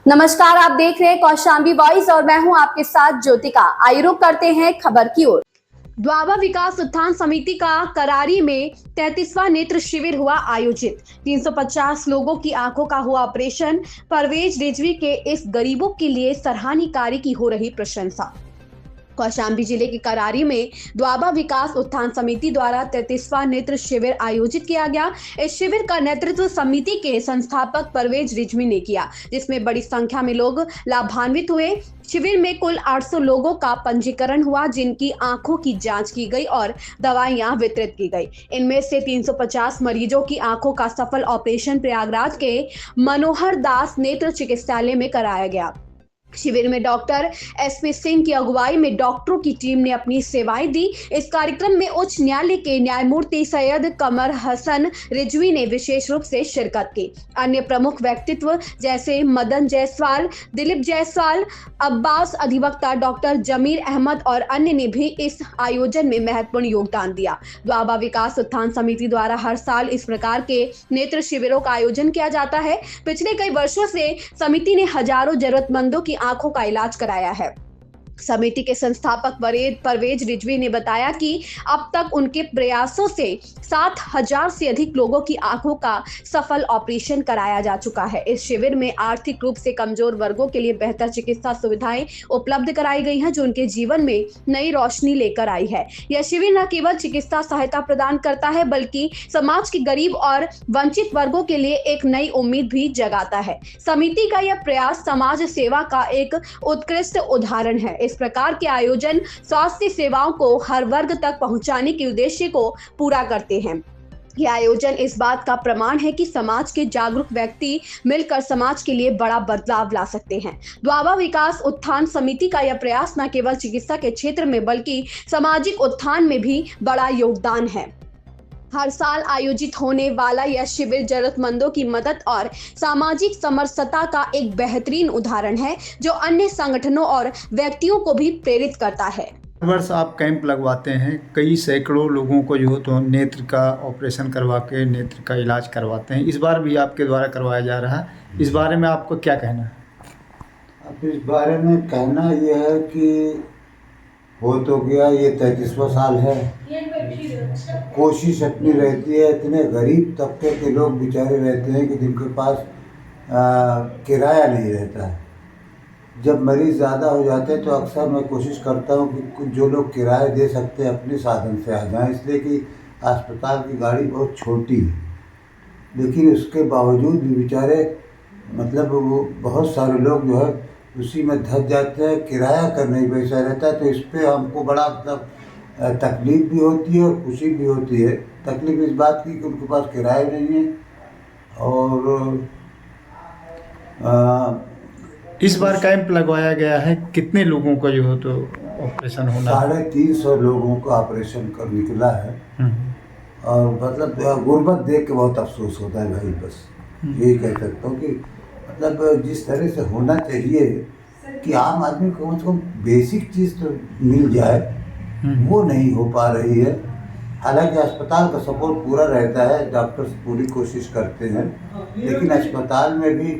नमस्कार, आप देख रहे हैं कौशाम्बी वॉइस और मैं हूं आपके साथ ज्योतिका। आइए रुक करते हैं खबर की ओर। द्वाबा विकास उत्थान समिति का करारी में 33वां नेत्र शिविर हुआ आयोजित। 350 लोगों की आंखों का हुआ ऑपरेशन। परवेज रिजवी के इस गरीबों के लिए सराहनीय कार्य की हो रही प्रशंसा। कौशाम्बी जिले के करारी में द्वाबा विकास उत्थान समिति द्वारा 33वां नेत्र शिविर आयोजित किया गया। इस शिविर का नेतृत्व समिति के संस्थापक परवेज रिजवी ने किया, जिसमें बड़ी संख्या में लोग लाभान्वित हुए। शिविर में कुल 800 लोगों का पंजीकरण हुआ, जिनकी आंखों की जांच की गई और दवाइयां वितरित की गई। इनमें से 350 मरीजों की आंखों का सफल ऑपरेशन प्रयागराज के मनोहर दास नेत्र चिकित्सालय में कराया गया। शिविर में डॉक्टर एसपी सिंह की अगुवाई में डॉक्टरों की टीम ने अपनी सेवाएं दी। इस कार्यक्रम में उच्च न्यायालय के न्यायमूर्ति सैयद कमर हसन रिजवी ने विशेष रूप से शिरकत की। अन्य प्रमुख व्यक्तित्व जैसे मदन जायसवाल, दिलीप जायसवाल, अब्बास अधिवक्ता, डॉक्टर जमीर अहमद और अन्य ने भी इस आयोजन में महत्वपूर्ण योगदान दिया। द्वाबा विकास उत्थान समिति द्वारा हर साल इस प्रकार के नेत्र शिविरों का आयोजन किया जाता है। पिछले कई वर्षों से समिति ने हजारों जरूरतमंदों की आंखों का इलाज कराया है। समिति के संस्थापक परवेज रिजवी ने बताया कि अब तक उनके प्रयासों से 7,000 से अधिक लोगों की आंखों का सफल ऑपरेशन कराया जा चुका है। इस शिविर में आर्थिक रूप से कमजोर वर्गों के लिए बेहतर चिकित्सा सुविधाएं उपलब्ध कराई गई हैं, जो उनके जीवन में नई रोशनी लेकर आई है। यह शिविर न केवल चिकित्सा सहायता प्रदान करता है, बल्कि समाज के गरीब और वंचित वर्गों के लिए एक नई उम्मीद भी जगाता है। समिति का यह प्रयास समाज सेवा का एक उत्कृष्ट उदाहरण है। इस प्रकार के आयोजन स्वास्थ्य सेवाओं को हर वर्ग तक पहुंचाने के उद्देश्य को पूरा करते हैं। यह आयोजन इस बात का प्रमाण है कि समाज के जागरूक व्यक्ति मिलकर समाज के लिए बड़ा बदलाव ला सकते हैं। द्वाबा विकास उत्थान समिति का यह प्रयास न केवल चिकित्सा के क्षेत्र में बल्कि सामाजिक उत्थान में भी बड़ा योगदान है। हर साल आयोजित होने वाला यह शिविर जरूरतमंदों की मदद और सामाजिक समरसता का एक बेहतरीन उदाहरण है, जो अन्य संगठनों और व्यक्तियों को भी प्रेरित करता है। हर वर्ष आप कैंप लगवाते हैं, कई सैकड़ों लोगों को जो तो नेत्र का ऑपरेशन करवा के नेत्र का इलाज करवाते हैं। इस बार भी आपके द्वारा करवाया जा रहा है, इस बारे में आपको क्या कहना है? अब इस बारे में कहना यह है कि हो तो गया, ये 33वां साल है। कोशिश अपनी रहती है, इतने गरीब तबके के लोग बेचारे रहते हैं कि जिनके पास किराया नहीं रहता है। जब मरीज़ ज़्यादा हो जाते हैं तो अक्सर मैं कोशिश करता हूँ कि जो लोग किराया दे सकते हैं अपने साधन से आ जाएं, इसलिए कि अस्पताल की गाड़ी बहुत छोटी है। लेकिन उसके बावजूद भी बेचारे मतलब वो बहुत सारे लोग जो है उसी में धंस जाते हैं, किराया करने ही पैसा रहता है। तो इस पर हमको बड़ा मतलब तकलीफ़ भी होती है और खुशी भी होती है। तकलीफ़ इस बात की कि उनके पास किराया नहीं है। और इस बार कैंप लगवाया गया है, कितने लोगों का जो है तो ऑपरेशन होना? 350 लोगों का ऑपरेशन कर निकला है। और मतलब गुर्बत देख के बहुत अफसोस होता है भाई। बस यही कह सकता हूँ कि मतलब जिस तरह से होना चाहिए कि आम आदमी को कम से कम बेसिक चीज़ तो मिल जाए, वो नहीं हो पा रही है। हालांकि अस्पताल का सपोर्ट पूरा रहता है, डॉक्टर्स पूरी कोशिश करते हैं, लेकिन अस्पताल में भी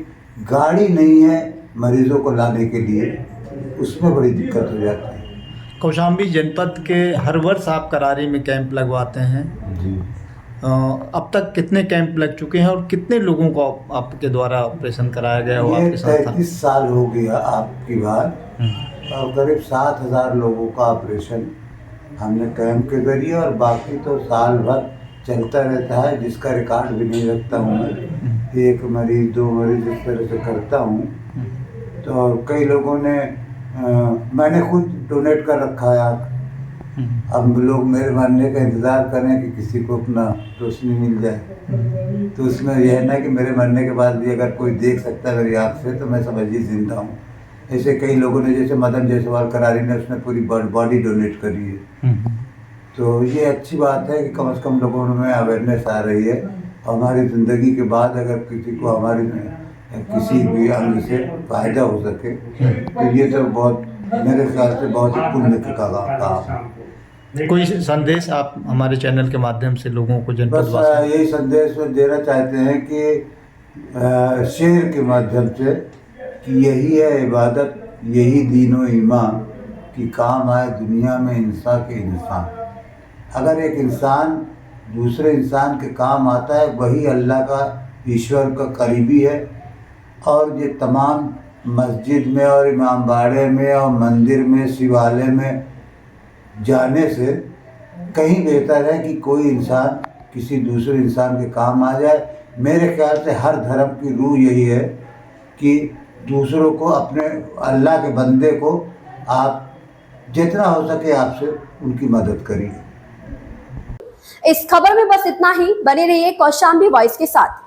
गाड़ी नहीं है मरीजों को लाने के लिए, उसमें बड़ी दिक्कत हो जाती है। कौशाम्बी जनपद के हर वर्ष आप करारी में कैंप लगवाते हैं जी। अब तक कितने कैंप लग चुके हैं और कितने लोगों को आपके द्वारा ऑपरेशन कराया गया? ये 33 साल हो गया आपकी बार, और करीब 7,000 लोगों का ऑपरेशन हमने कैंप के जरिए, और बाकी तो साल भर चलता रहता है, जिसका रिकॉर्ड भी नहीं रखता हूँ मैं। 1 मरीज 2 मरीज इस तरह से करता हूँ। तो कई लोगों ने मैंने खुद डोनेट कर रखा है। अब लोग मेरे मरने का इंतज़ार करें कि किसी को अपना रोशनी मिल जाए। तो उसमें यह है ना कि मेरे मरने के बाद भी अगर कोई देख सकता है मेरी आँख से, तो मैं समझिए जिंदा हूँ। ऐसे कई लोगों ने, जैसे मदन जायसवाल करारी ने, उसने पूरी बॉडी डोनेट करी है। तो ये अच्छी बात है कि कम से कम लोगों में अवेयरनेस आ रही है। हमारी ज़िंदगी के बाद अगर किसी को हमारी किसी भी अंग से फ़ायदा हो सके तो ये तो बहुत, मेरे ख्याल से बहुत ही पुण्य का काम है। कोई संदेश आप हमारे चैनल के माध्यम से लोगों को जनपद बस यही संदेश देना चाहते हैं कि शेयर के माध्यम से कि यही है इबादत, यही दीनो ईमान कि काम आए दुनिया में इंसान के इंसान। अगर एक इंसान दूसरे इंसान के काम आता है, वही अल्लाह का, ईश्वर का करीबी है। और ये तमाम मस्जिद में और इमामबाड़े में और मंदिर में, शिवालय में जाने से कहीं बेहतर है कि कोई इंसान किसी दूसरे इंसान के काम आ जाए। मेरे ख्याल से हर धर्म की रूह यही है कि दूसरों को, अपने अल्लाह के बंदे को आप जितना हो सके आपसे उनकी मदद करिए। इस खबर में बस इतना ही। बने रहिए कौशाम्बी वॉइस के साथ।